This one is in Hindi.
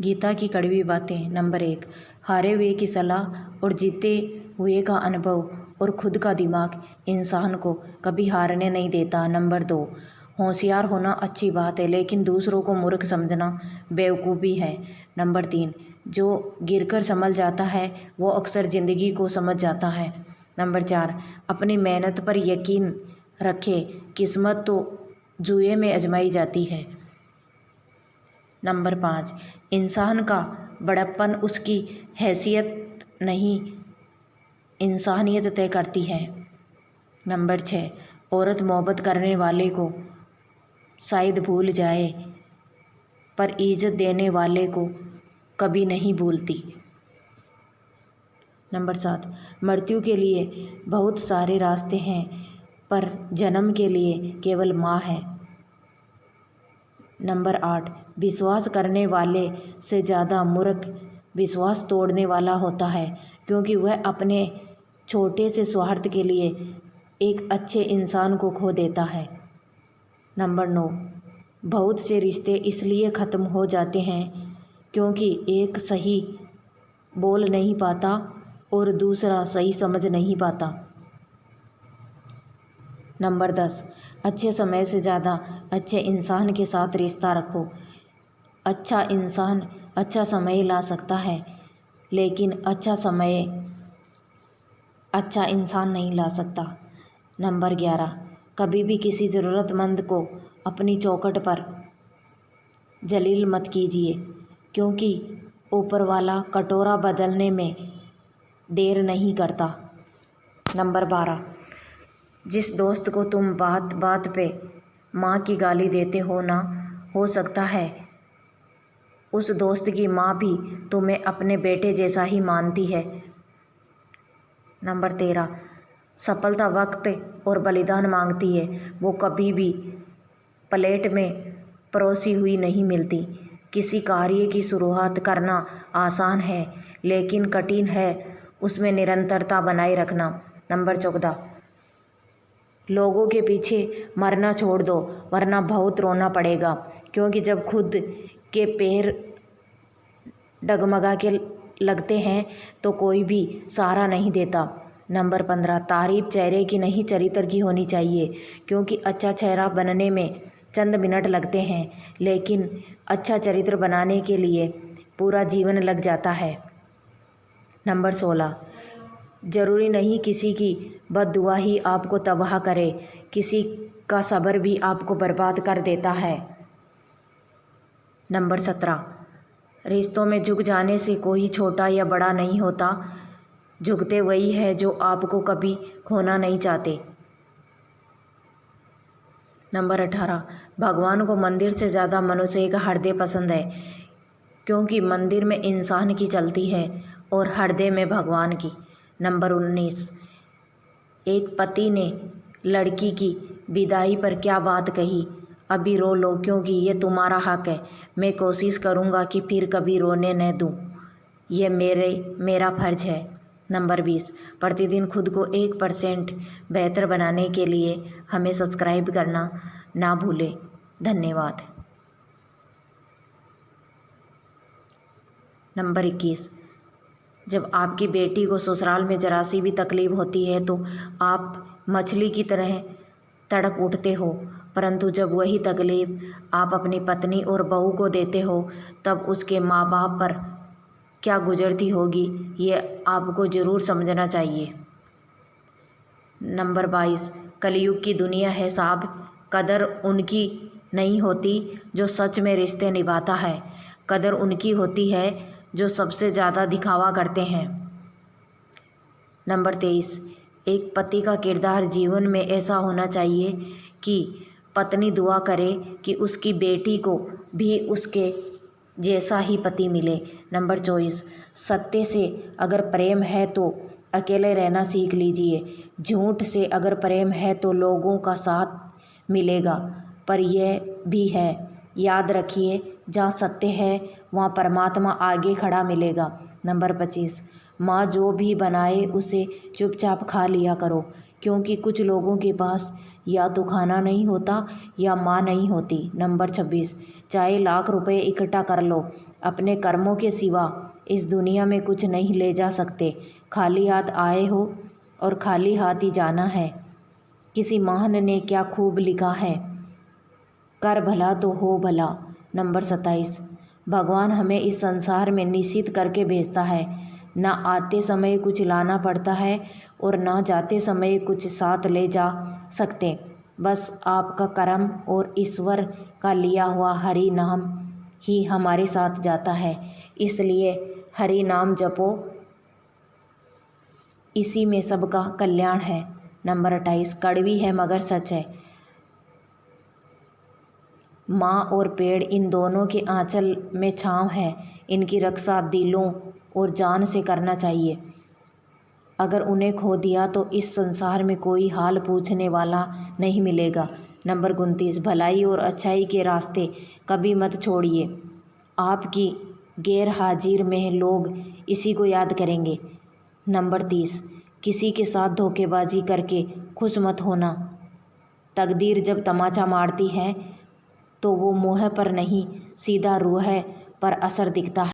गीता की कड़वी बातें। नंबर 1, हारे हुए की सलाह और जीते हुए का अनुभव और खुद का दिमाग इंसान को कभी हारने नहीं देता। नंबर 2, होशियार होना अच्छी बात है, लेकिन दूसरों को मूर्ख समझना बेवकूफ़ी है। नंबर 3, जो गिरकर संभल जाता है वो अक्सर ज़िंदगी को समझ जाता है। नंबर 4, अपनी मेहनत पर यकीन रखें, किस्मत तो जुए में आजमाई जाती है। नंबर 5, इंसान का बड़प्पन उसकी हैसियत नहीं, इंसानियत तय करती है। नंबर 6, औरत मोहब्बत करने वाले को शायद भूल जाए, पर इज्जत देने वाले को कभी नहीं भूलती। नंबर 7, मृत्यु के लिए बहुत सारे रास्ते हैं, पर जन्म के लिए केवल माँ है। नंबर 8, विश्वास करने वाले से ज़्यादा मूर्ख विश्वास तोड़ने वाला होता है, क्योंकि वह अपने छोटे से स्वार्थ के लिए एक अच्छे इंसान को खो देता है। नंबर 9, बहुत से रिश्ते इसलिए ख़त्म हो जाते हैं क्योंकि एक सही बोल नहीं पाता और दूसरा सही समझ नहीं पाता। नंबर 10, अच्छे समय से ज़्यादा अच्छे इंसान के साथ रिश्ता रखो। अच्छा इंसान अच्छा समय ला सकता है, लेकिन अच्छा समय अच्छा इंसान नहीं ला सकता। नंबर 11, कभी भी किसी ज़रूरतमंद को अपनी चौखट पर जलील मत कीजिए, क्योंकि ऊपर वाला कटोरा बदलने में देर नहीं करता। नंबर 12, जिस दोस्त को तुम बात बात पे माँ की गाली देते हो ना, हो सकता है उस दोस्त की माँ भी तुम्हें अपने बेटे जैसा ही मानती है। नंबर 13, सफलता वक्त और बलिदान मांगती है, वो कभी भी प्लेट में परोसी हुई नहीं मिलती। किसी कार्य की शुरुआत करना आसान है, लेकिन कठिन है उसमें निरंतरता बनाए रखना। नंबर 14, लोगों के पीछे मरना छोड़ दो, वरना बहुत रोना पड़ेगा, क्योंकि जब खुद के पैर डगमगा के लगते हैं तो कोई भी सहारा नहीं देता। नंबर 15, तारीफ चेहरे की नहीं चरित्र की होनी चाहिए, क्योंकि अच्छा चेहरा बनने में चंद मिनट लगते हैं, लेकिन अच्छा चरित्र बनाने के लिए पूरा जीवन लग जाता है। नंबर 16, ज़रूरी नहीं किसी की बद्दुआ ही आपको तबाह करे, किसी का सब्र भी आपको बर्बाद कर देता है। नंबर 17, रिश्तों में झुक जाने से कोई छोटा या बड़ा नहीं होता, झुकते वही है जो आपको कभी खोना नहीं चाहते। नंबर 18, भगवान को मंदिर से ज़्यादा मनुष्य का हृदय पसंद है, क्योंकि मंदिर में इंसान की चलती है और हृदय में भगवान की। नंबर 19, एक पति ने लड़की की विदाई पर क्या बात कही, अभी रो लो क्योंकि ये तुम्हारा हक है, मैं कोशिश करूँगा कि फिर कभी रोने न दूँ, ये मेरा फ़र्ज़ है। नंबर 20, प्रतिदिन खुद को 1% बेहतर बनाने के लिए हमें सब्सक्राइब करना ना भूलें। धन्यवाद। नंबर 21, जब आपकी बेटी को ससुराल में जरा सी भी तकलीफ़ होती है तो आप मछली की तरह तड़प उठते हो, परंतु जब वही तकलीफ़ आप अपनी पत्नी और बहू को देते हो तब उसके माँ बाप पर क्या गुजरती होगी, ये आपको ज़रूर समझना चाहिए। नंबर 22, कलयुग की दुनिया है साहब, कदर उनकी नहीं होती जो सच में रिश्ते निभाता है, कदर उनकी होती है जो सबसे ज़्यादा दिखावा करते हैं। नंबर 23, एक पति का किरदार जीवन में ऐसा होना चाहिए कि पत्नी दुआ करे कि उसकी बेटी को भी उसके जैसा ही पति मिले। नंबर 24, सत्य से अगर प्रेम है तो अकेले रहना सीख लीजिए, झूठ से अगर प्रेम है तो लोगों का साथ मिलेगा, पर यह भी है, याद रखिए जहाँ सत्य है वहाँ परमात्मा आगे खड़ा मिलेगा। नंबर 25, माँ जो भी बनाए उसे चुपचाप खा लिया करो, क्योंकि कुछ लोगों के पास या तो खाना नहीं होता या माँ नहीं होती। नंबर 26, चाहे लाख रुपए इकट्ठा कर लो, अपने कर्मों के सिवा इस दुनिया में कुछ नहीं ले जा सकते। खाली हाथ आए हो और खाली हाथ ही जाना है। किसी महान ने क्या खूब लिखा है, कर भला तो हो भला। नंबर 27, भगवान हमें इस संसार में निश्चित करके भेजता है। ना आते समय कुछ लाना पड़ता है और ना जाते समय कुछ साथ ले जा सकते। बस आपका कर्म और ईश्वर का लिया हुआ हरि नाम ही हमारे साथ जाता है। इसलिए हरि नाम जपो, इसी में सबका कल्याण है। नंबर 28, कड़वी है मगर सच है। माँ और पेड़ इन दोनों के आंचल में छाँव है। इनकी रक्षा दिलों और जान से करना चाहिए। अगर उन्हें खो दिया तो इस संसार में कोई हाल पूछने वाला नहीं मिलेगा। नंबर 29, भलाई और अच्छाई के रास्ते कभी मत छोड़िए। आपकी गैर हाजिर में लोग इसी को याद करेंगे। नंबर 30, किसी के साथ धोखेबाजी करके खुश मत होना। तकदीर जब तमाचा मारती है तो वो मुँह पर नहीं, सीधा रूह पर असर दिखता है।